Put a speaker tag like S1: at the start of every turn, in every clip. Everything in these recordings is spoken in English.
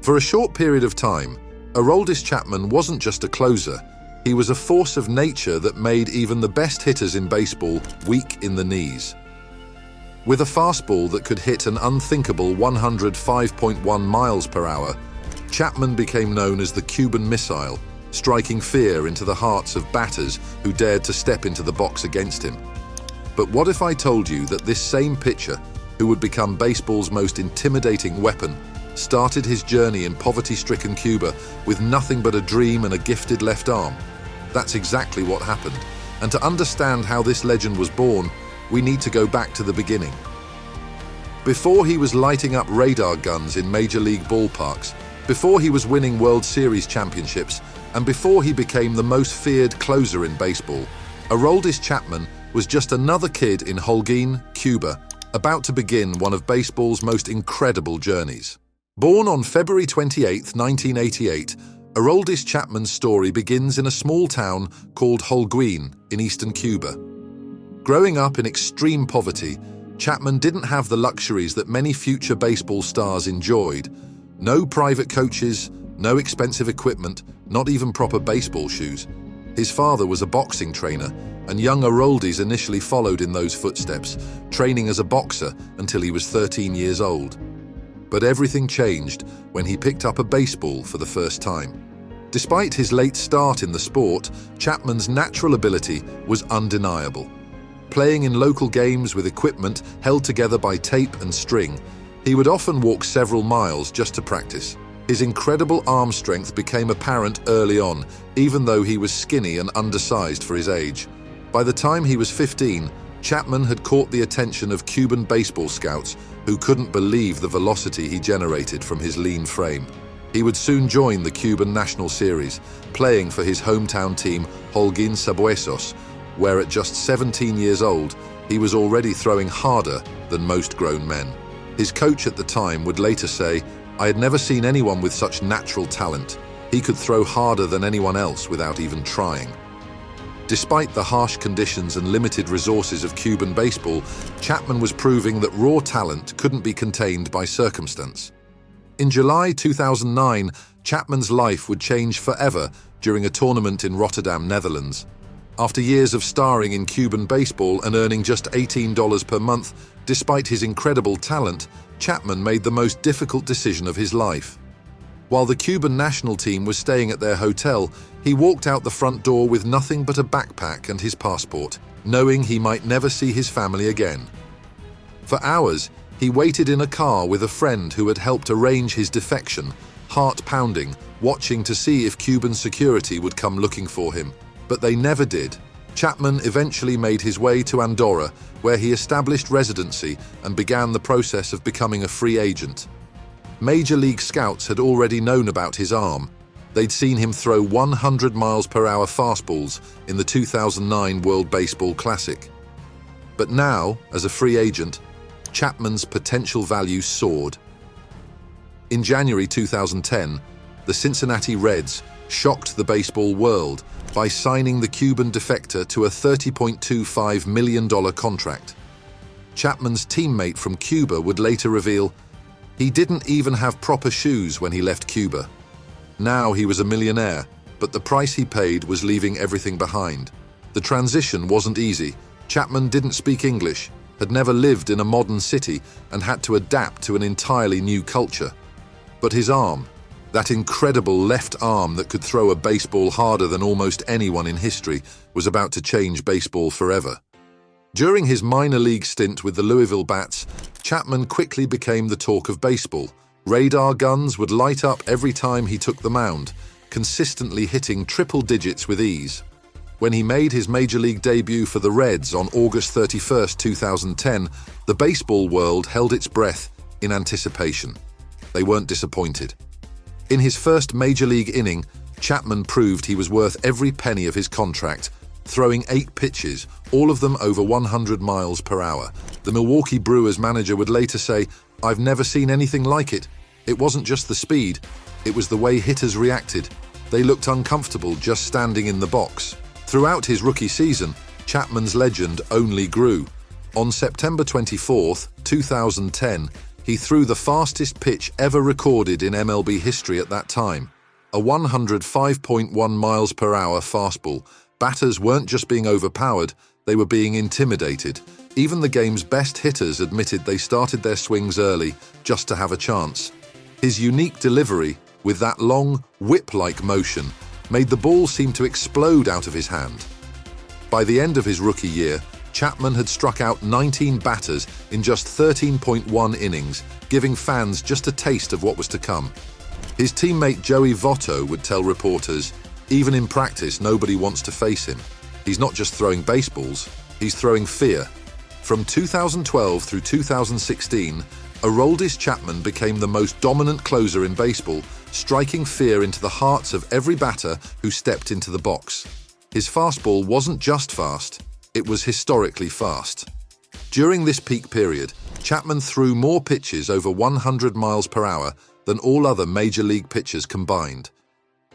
S1: For a short period of time, Aroldis Chapman wasn't just a closer, he was a force of nature that made even the best hitters in baseball weak in the knees. With a fastball that could hit an unthinkable 105.1 miles per hour, Chapman became known as the Cuban Missile, striking fear into the hearts of batters who dared to step into the box against him. But what if I told you that this same pitcher, who would become baseball's most intimidating weapon, started his journey in poverty-stricken Cuba with nothing but a dream and a gifted left arm? That's exactly what happened. And to understand how this legend was born, we need to go back to the beginning. Before he was lighting up radar guns in major league ballparks, before he was winning World Series championships, and before he became the most feared closer in baseball, Aroldis Chapman was just another kid in Holguín, Cuba, about to begin one of baseball's most incredible journeys. Born on February 28, 1988, Aroldis Chapman's story begins in a small town called Holguín in eastern Cuba. Growing up in extreme poverty, Chapman didn't have the luxuries that many future baseball stars enjoyed. No private coaches, no expensive equipment, not even proper baseball shoes. His father was a boxing trainer, and young Aroldis initially followed in those footsteps, training as a boxer until he was 13 years old. But everything changed when he picked up a baseball for the first time. Despite his late start in the sport, Chapman's natural ability was undeniable. Playing in local games with equipment held together by tape and string, he would often walk several miles just to practice. His incredible arm strength became apparent early on, even though he was skinny and undersized for his age. By the time he was 15, Chapman had caught the attention of Cuban baseball scouts who couldn't believe the velocity he generated from his lean frame. He would soon join the Cuban National Series, playing for his hometown team Holguín, where at just 17 years old, he was already throwing harder than most grown men. His coach at the time would later say, "I had never seen anyone with such natural talent. He could throw harder than anyone else without even trying." Despite the harsh conditions and limited resources of Cuban baseball, Chapman was proving that raw talent couldn't be contained by circumstance. In July 2009, Chapman's life would change forever during a tournament in Rotterdam, Netherlands. After years of starring in Cuban baseball and earning just $18 per month, despite his incredible talent, Chapman made the most difficult decision of his life. While the Cuban national team was staying at their hotel, he walked out the front door with nothing but a backpack and his passport, knowing he might never see his family again. For hours, he waited in a car with a friend who had helped arrange his defection, heart pounding, watching to see if Cuban security would come looking for him. But they never did. Chapman eventually made his way to Andorra, where he established residency and began the process of becoming a free agent. Major league scouts had already known about his arm. They'd seen him throw 100 miles per hour fastballs in the 2009 World Baseball Classic. But now, as a free agent, Chapman's potential value soared. In January 2010, the Cincinnati Reds shocked the baseball world by signing the Cuban defector to a $30.25 million contract. Chapman's teammate from Cuba would later reveal, he didn't even have proper shoes when he left Cuba. Now he was a millionaire, but the price he paid was leaving everything behind. The transition wasn't easy. Chapman didn't speak English, had never lived in a modern city, and had to adapt to an entirely new culture. But his arm, that incredible left arm that could throw a baseball harder than almost anyone in history, was about to change baseball forever. During his minor league stint with the Louisville Bats, Chapman quickly became the talk of baseball. Radar guns would light up every time he took the mound, consistently hitting triple digits with ease. When he made his major league debut for the Reds on August 31, 2010, the baseball world held its breath in anticipation. They weren't disappointed. In his first major league inning, Chapman proved he was worth every penny of his contract, throwing 8 pitches, all of them over 100 miles per hour. The Milwaukee Brewers manager would later say, "I've never seen anything like it. It wasn't just the speed, it was the way hitters reacted. They looked uncomfortable just standing in the box." Throughout his rookie season, Chapman's legend only grew. On September 24, 2010, He threw the fastest pitch ever recorded in MLB history at that time, a 105.1 miles per hour fastball. Batters weren't just being overpowered, they were being intimidated. Even the game's best hitters admitted they started their swings early just to have a chance. His unique delivery, with that long, whip-like motion, made the ball seem to explode out of his hand. By the end of his rookie year, Chapman had struck out 19 batters in just 13.1 innings, giving fans just a taste of what was to come. His teammate Joey Votto would tell reporters, "Even in practice, nobody wants to face him. He's not just throwing baseballs, he's throwing fear." From 2012 through 2016, Aroldis Chapman became the most dominant closer in baseball, striking fear into the hearts of every batter who stepped into the box. His fastball wasn't just fast, it was historically fast. During this peak period, Chapman threw more pitches over 100 miles per hour than all other major league pitchers combined.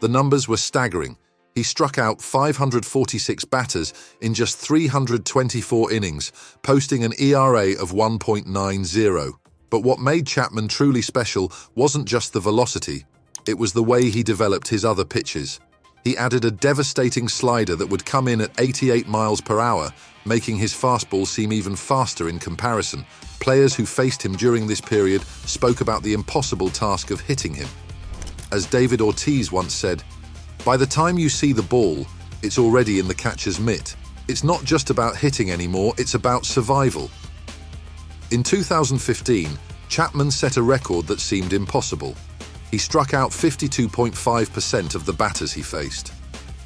S1: The numbers were staggering. He struck out 546 batters in just 324 innings, posting an ERA of 1.90. But what made Chapman truly special wasn't just the velocity, it was the way he developed his other pitches. He added a devastating slider that would come in at 88 miles per hour, making his fastball seem even faster in comparison. Players who faced him during this period spoke about the impossible task of hitting him. As David Ortiz once said, "By the time you see the ball, it's already in the catcher's mitt. It's not just about hitting anymore, it's about survival." In 2015, Chapman set a record that seemed impossible. He struck out 52.5% of the batters he faced.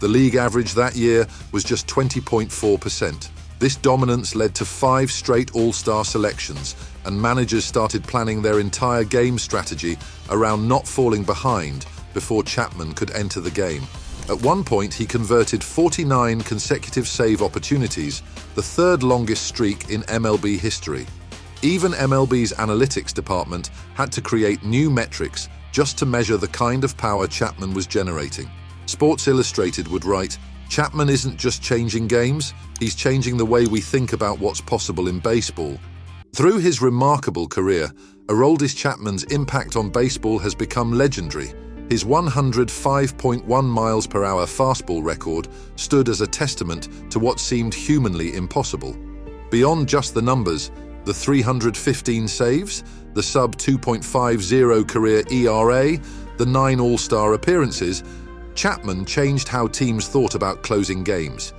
S1: The league average that year was just 20.4%. This dominance led to 5 straight All-Star selections, and managers started planning their entire game strategy around not falling behind before Chapman could enter the game. At one point, he converted 49 consecutive save opportunities, the third longest streak in MLB history. Even MLB's analytics department had to create new metrics just to measure the kind of power Chapman was generating. Sports Illustrated would write, "Chapman isn't just changing games, he's changing the way we think about what's possible in baseball." Through his remarkable career, Aroldis Chapman's impact on baseball has become legendary. His 105.1 miles per hour fastball record stood as a testament to what seemed humanly impossible. Beyond just the numbers, the 315 saves, the sub-2.50 career ERA, the 9 All-Star appearances, Chapman changed how teams thought about closing games.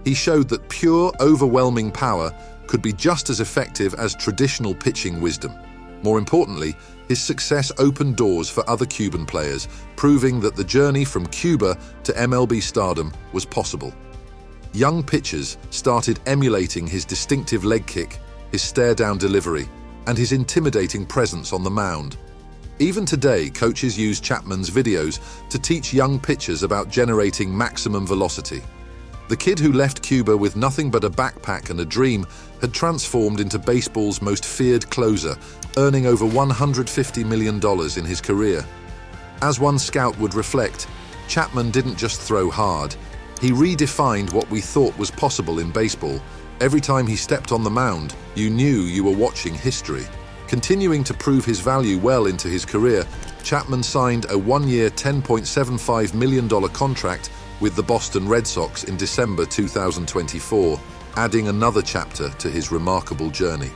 S1: He showed that pure, overwhelming power could be just as effective as traditional pitching wisdom. More importantly, his success opened doors for other Cuban players, proving that the journey from Cuba to MLB stardom was possible. Young pitchers started emulating his distinctive leg kick, his stare-down delivery, and his intimidating presence on the mound. Even today, coaches use Chapman's videos to teach young pitchers about generating maximum velocity. The kid who left Cuba with nothing but a backpack and a dream had transformed into baseball's most feared closer, earning over $150 million in his career. As one scout would reflect, Chapman didn't just throw hard, he redefined what we thought was possible in baseball. Every time he stepped on the mound, you knew you were watching history. Continuing to prove his value well into his career, Chapman signed a 1-year $10.75 million contract with the Boston Red Sox in December 2024, adding another chapter to his remarkable journey.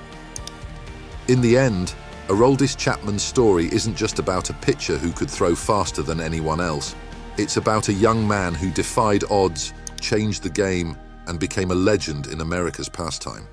S1: In the end, Aroldis Chapman's story isn't just about a pitcher who could throw faster than anyone else. It's about a young man who defied odds, changed the game, and became a legend in America's pastime.